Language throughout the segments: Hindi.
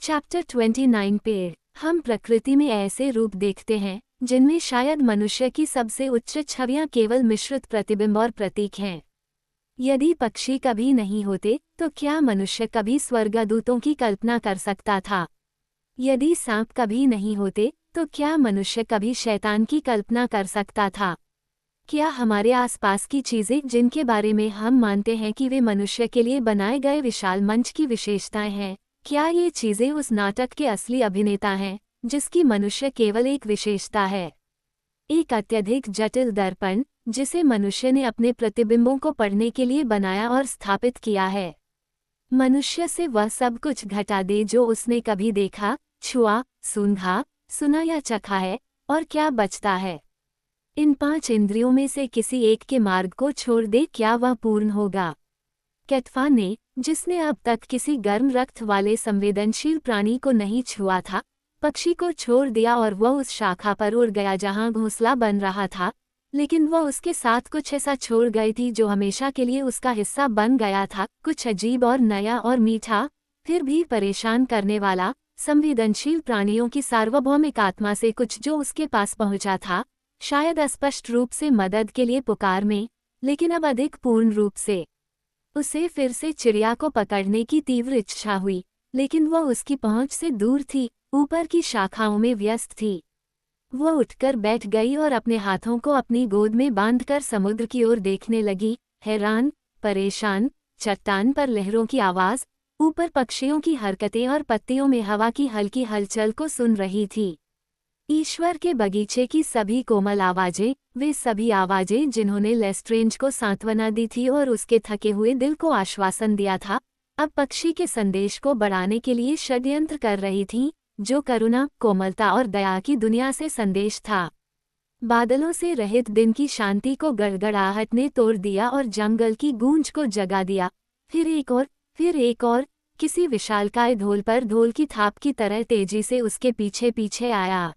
चैप्टर 29 पेड़। हम प्रकृति में ऐसे रूप देखते हैं जिनमें शायद मनुष्य की सबसे उच्च छवियां केवल मिश्रित प्रतिबिंब और प्रतीक हैं। यदि पक्षी कभी नहीं होते तो क्या मनुष्य कभी स्वर्गदूतों की कल्पना कर सकता था? यदि सांप कभी नहीं होते तो क्या मनुष्य कभी शैतान की कल्पना कर सकता था? क्या हमारे आसपास की चीजें जिनके बारे में हम मानते हैं कि वे मनुष्य के लिए बनाए गए विशाल मंच की विशेषताएं हैं, क्या ये चीजें उस नाटक के असली अभिनेता हैं जिसकी मनुष्य केवल एक विशेषता है? एक अत्यधिक जटिल दर्पण जिसे मनुष्य ने अपने प्रतिबिंबों को पढ़ने के लिए बनाया और स्थापित किया है। मनुष्य से वह सब कुछ घटा दे जो उसने कभी देखा, छुआ, सूंघा, सुना या चखा है, और क्या बचता है? इन 5 इंद्रियों में से किसी एक के मार्ग को छोड़ दे, क्या वह पूर्ण होगा? कैटफा ने, जिसने अब तक किसी गर्म रक्त वाले संवेदनशील प्राणी को नहीं छुआ था, पक्षी को छोड़ दिया और वह उस शाखा पर उड़ गया जहां घोंसला बन रहा था, लेकिन वह उसके साथ कुछ ऐसा छोड़ गई थी जो हमेशा के लिए उसका हिस्सा बन गया था, कुछ अजीब और नया और मीठा, फिर भी परेशान करने वाला, संवेदनशील प्राणियों की सार्वभौमिक आत्मा से कुछ जो उसके पास पहुंचा था, शायद अस्पष्ट रूप से मदद के लिए पुकार में, लेकिन अब अधिक पूर्ण रूप से। उसे फिर से चिड़िया को पकड़ने की तीव्र इच्छा हुई, लेकिन वह उसकी पहुंच से दूर थी, ऊपर की शाखाओं में व्यस्त थी। वह उठकर बैठ गई और अपने हाथों को अपनी गोद में बांधकर समुद्र की ओर देखने लगी, हैरान, परेशान, चट्टान पर लहरों की आवाज, ऊपर पक्षियों की हरकतें और पत्तियों में हवा की हल्की हलचल को सुन रही थी। ईश्वर के बगीचे की सभी कोमल आवाजें, वे सभी आवाजें जिन्होंने लेस्ट्रेंज को सांत्वना दी थी और उसके थके हुए दिल को आश्वासन दिया था, अब पक्षी के संदेश को बढ़ाने के लिए षड्यंत्र कर रही थीं, जो करुणा, कोमलता और दया की दुनिया से संदेश था। बादलों से रहित दिन की शांति को गड़गड़ाहट ने तोड़ दिया और जंगल की गूंज को जगा दिया। फिर एक और, किसी विशालकाय ढोल पर ढोल की थाप की तरह तेजी से उसके पीछे पीछे आया।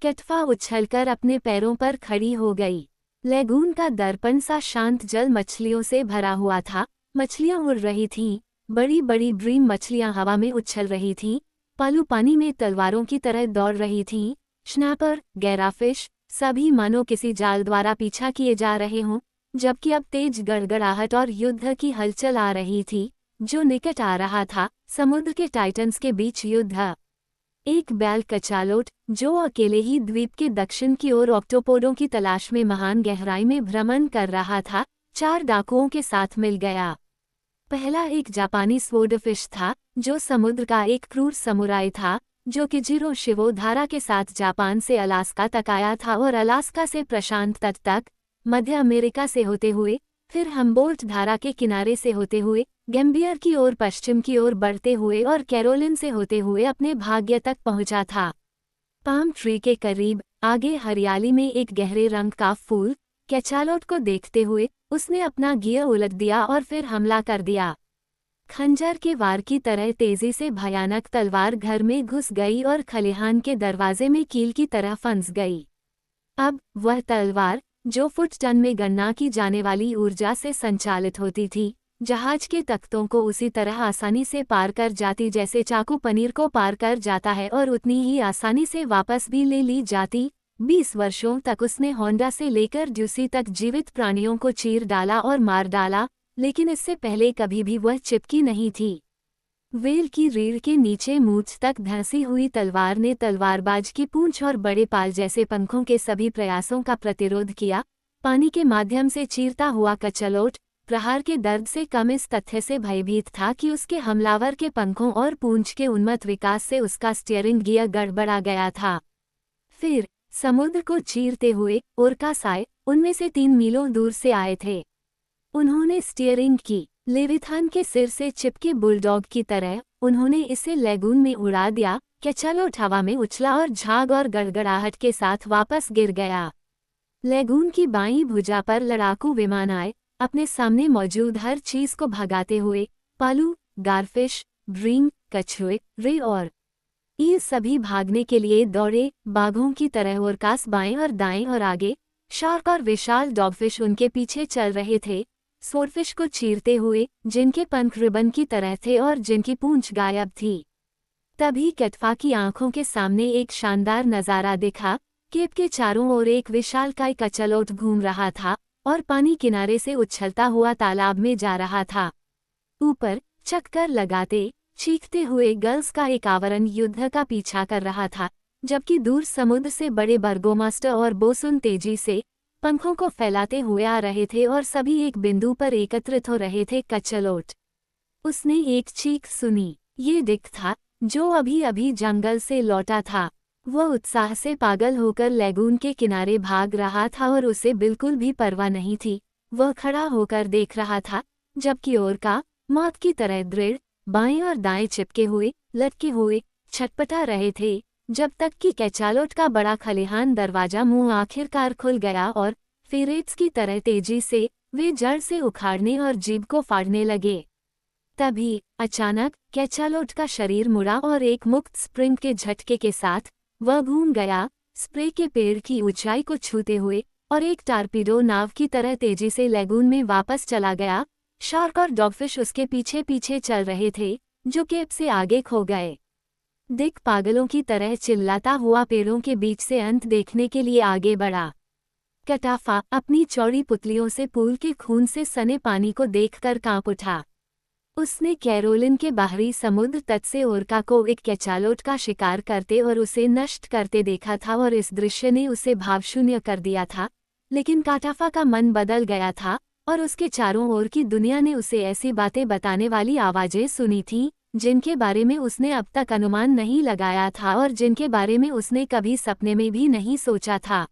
कैटफा उछलकर अपने पैरों पर खड़ी हो गई। लेगून का दर्पण सा शांत जल मछलियों से भरा हुआ था, मछलियां उड़ रही थीं, बड़ी बड़ी ड्रीम मछलियां हवा में उछल रही थीं, पालू पानी में तलवारों की तरह दौड़ रही थीं, स्नैपर, गैराफिश, सभी मानो किसी जाल द्वारा पीछा किए जा रहे हों, जबकि अब तेज गड़गड़ाहट और युद्ध की हलचल आ रही थी, जो निकट आ रहा था, समुद्र के टाइटन्स के बीच युद्ध। एक बैल कचालोट, जो अकेले ही द्वीप के दक्षिण की ओर ऑक्टोपोडों की तलाश में महान गहराई में भ्रमण कर रहा था, 4 डाकुओं के साथ मिल गया। पहला एक जापानी स्वॉर्डफिश था, जो समुद्र का एक क्रूर समुराई था, जो किजिरो शिवो धारा के साथ जापान से अलास्का तक आया था और अलास्का से प्रशांत तट तक, मध्य अमेरिका से होते हुए, फिर हम्बोल्ट धारा के किनारे से होते हुए, गैम्बियर की ओर पश्चिम की ओर बढ़ते हुए और कैरोलिन से होते हुए अपने भाग्य तक पहुंचा था। पाम ट्री के करीब, आगे हरियाली में एक गहरे रंग का फूल, कैचालोट को देखते हुए, उसने अपना गियर उलट दिया और फिर हमला कर दिया। खंजर के वार की तरह तेजी से भयानक तलवार घर में घुस गई और खलिहान के दरवाजे में कील की तरह फंस गई। अब वह तलवार, जो फुट टन में गणना की जाने वाली ऊर्जा से संचालित होती थी, जहाज के तख्तों को उसी तरह आसानी से पार कर जाती जैसे चाकू पनीर को पार कर जाता है और उतनी ही आसानी से वापस भी ले ली जाती। 20 वर्षों तक उसने होंडा से लेकर ड्यूसी तक जीवित प्राणियों को चीर डाला और मार डाला, लेकिन इससे पहले कभी भी वह चिपकी नहीं थी। वेल की रीढ़ के नीचे मूंछ तक धंसी हुई तलवार ने तलवारबाज की पूंछ और बड़े पाल जैसे पंखों के सभी प्रयासों का प्रतिरोध किया। पानी के माध्यम से चीरता हुआ कचलोट प्रहार के दर्द से कम इस तथ्य से भयभीत था कि उसके हमलावर के पंखों और पूंछ के उन्मत्त विकास से उसका स्टीयरिंग गियर गड़बड़ा गया था। फिर समुद्र को चीरते हुए ओरकास आए, उनमें से 3 मीलों दूर से आए थे। उन्होंने स्टीयरिंग की। लेविथान के सिर से चिपके बुलडॉग की तरह उन्होंने इसे लेगून में उड़ा दिया। कैचालोट हवा में उछला और झाग और गड़गड़ाहट के साथ वापस गिर गया। लेगून की बाईं भुजा पर लड़ाकू विमान आए, अपने सामने मौजूद हर चीज को भगाते हुए। पालू, गारफिश, ड्रीम, कछुए, रे और ईल सभी भागने के लिए दौड़े, बाघों की तरह ओरकास बाएं और दाएं और आगे। शार्क और विशाल डॉगफिश उनके पीछे चल रहे थे, स्वॉर्डफिश को चीरते हुए, जिनके पंख रिबन की तरह थे और जिनकी पूंछ गायब थी। तभी कैटफा की आंखों के सामने एक शानदार नजारा दिखा। केप के चारों ओर एक विशालकाय कचलोट घूम रहा था और पानी किनारे से उछलता हुआ तालाब में जा रहा था। ऊपर चक्कर लगाते, चीखते हुए गल्स का एक आवरण युद्ध का पीछा कर रहा था, जबकि दूर समुद्र से बड़े बर्गोमास्टर और बोसुन तेजी से पंखों को फैलाते हुए आ रहे थे और सभी एक बिंदु पर एकत्रित हो रहे थे। कचलोट। उसने एक चीख सुनी। ये डिक था, जो अभी अभी जंगल से लौटा था। वह उत्साह से पागल होकर लैगून के किनारे भाग रहा था और उसे बिल्कुल भी परवाह नहीं थी। वह खड़ा होकर देख रहा था, जबकि ओरका मौत की तरह दृढ़, बाएं और दाएं चिपके हुए, लटके हुए, छटपटा रहे थे, जब तक कि कैचालोट का बड़ा खलिहान दरवाजा मुंह आखिरकार खुल गया और फेरेट्स की तरह तेजी से वे जड़ से उखाड़ने और जीभ को फाड़ने लगे। तभी अचानक कैचालोट का शरीर मुड़ा और एक मुक्त स्प्रिंग के झटके के साथ वह घूम गया, स्प्रे के पेड़ की ऊंचाई को छूते हुए, और एक टारपीडो नाव की तरह तेजी से लैगून में वापस चला गया। शार्क और डॉगफिश उसके पीछे पीछे चल रहे थे, जो केप से आगे खो गए। डिक पागलों की तरह चिल्लाता हुआ पेड़ों के बीच से अंत देखने के लिए आगे बढ़ा। कटाफा अपनी चौड़ी पुतलियों से पूल के खून से सने पानी को देखकर कांप उठा। उसने कैरोलिन के बाहरी समुद्र तट से ओरका को एक कैचालोट का शिकार करते और उसे नष्ट करते देखा था और इस दृश्य ने उसे भावशून्य कर दिया था। लेकिन काटाफा का मन बदल गया था और उसके चारों ओर की दुनिया ने उसे ऐसी बातें बताने वाली आवाजें सुनी थीं, जिनके बारे में उसने अब तक अनुमान नहीं लगाया था और जिनके बारे में उसने कभी सपने में भी नहीं सोचा था।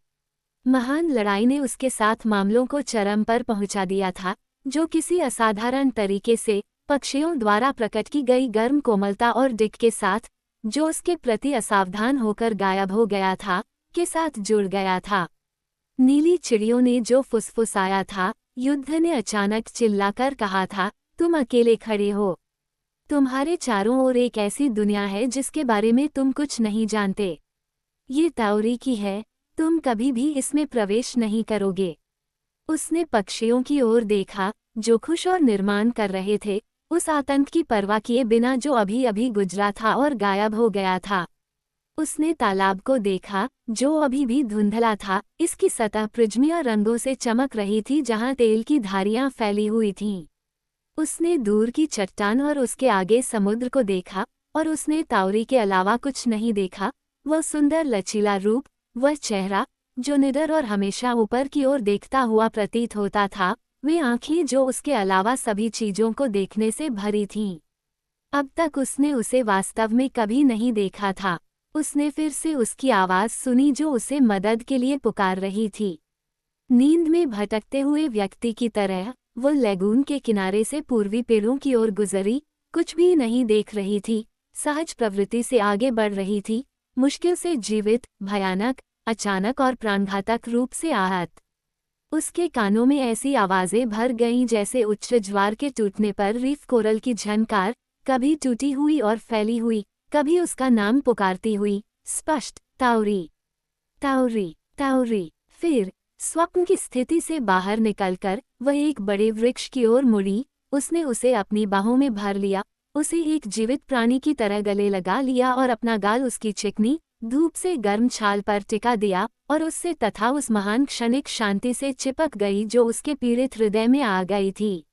महान लड़ाई ने उसके साथ मामलों को चरम पर पहुंचा दिया था, जो किसी असाधारण तरीके से पक्षियों द्वारा प्रकट की गई गर्म कोमलता और डिक के साथ, जो उसके प्रति असावधान होकर गायब हो गया था, के साथ जुड़ गया था। नीली चिड़ियों ने जो फुसफुसाया था, युद्ध ने अचानक चिल्लाकर कहा था, तुम अकेले खड़े हो। तुम्हारे चारों ओर एक ऐसी दुनिया है जिसके बारे में तुम कुछ नहीं जानते। ये ताओरी की है, तुम कभी भी इसमें प्रवेश नहीं करोगे। उसने पक्षियों की ओर देखा, जो खुश और निर्माण कर रहे थे, उस आतंक की परवाह किए बिना जो अभी अभी गुजरा था और गायब हो गया था। उसने तालाब को देखा, जो अभी भी धुंधला था, इसकी सतह प्रिज्मीय रंगों से चमक रही थी जहां तेल की धारियां फैली हुई थीं। उसने दूर की चट्टान और उसके आगे समुद्र को देखा, और उसने ताओरी के अलावा कुछ नहीं देखा। वह सुंदर लचीला रूप, वह चेहरा, जो निडर और हमेशा ऊपर की ओर देखता हुआ प्रतीत होता था, वे आंखें जो उसके अलावा सभी चीजों को देखने से भरी थीं। अब तक उसने उसे वास्तव में कभी नहीं देखा था। उसने फिर से उसकी आवाज सुनी जो उसे मदद के लिए पुकार रही थी। नींद में भटकते हुए व्यक्ति की तरह वो लैगून के किनारे से पूर्वी पेड़ों की ओर गुजरी, कुछ भी नहीं देख रही थी, सहज प्रवृत्ति से आगे बढ़ रही थी, मुश्किल से जीवित, भयानक, अचानक और प्राणघातक रूप से आहत। उसके कानों में ऐसी आवाजें भर गईं जैसे उच्च ज्वार के टूटने पर रीफ कोरल की झनकार, कभी टूटी हुई और फैली हुई, कभी उसका नाम पुकारती हुई, स्पष्ट, ताओरी, ताओरी, ताओरी। फिर स्वप्न की स्थिति से बाहर निकलकर वह एक बड़े वृक्ष की ओर मुड़ी। उसने उसे अपनी बाहों में भर लिया, उसे एक जीवित प्राणी की तरह गले लगा लिया और अपना गाल उसकी चिकनी, धूप से गर्म छाल पर टिका दिया और उससे तथा उस महान क्षणिक शांति से चिपक गई जो उसके पीड़ित हृदय में आ गई थी।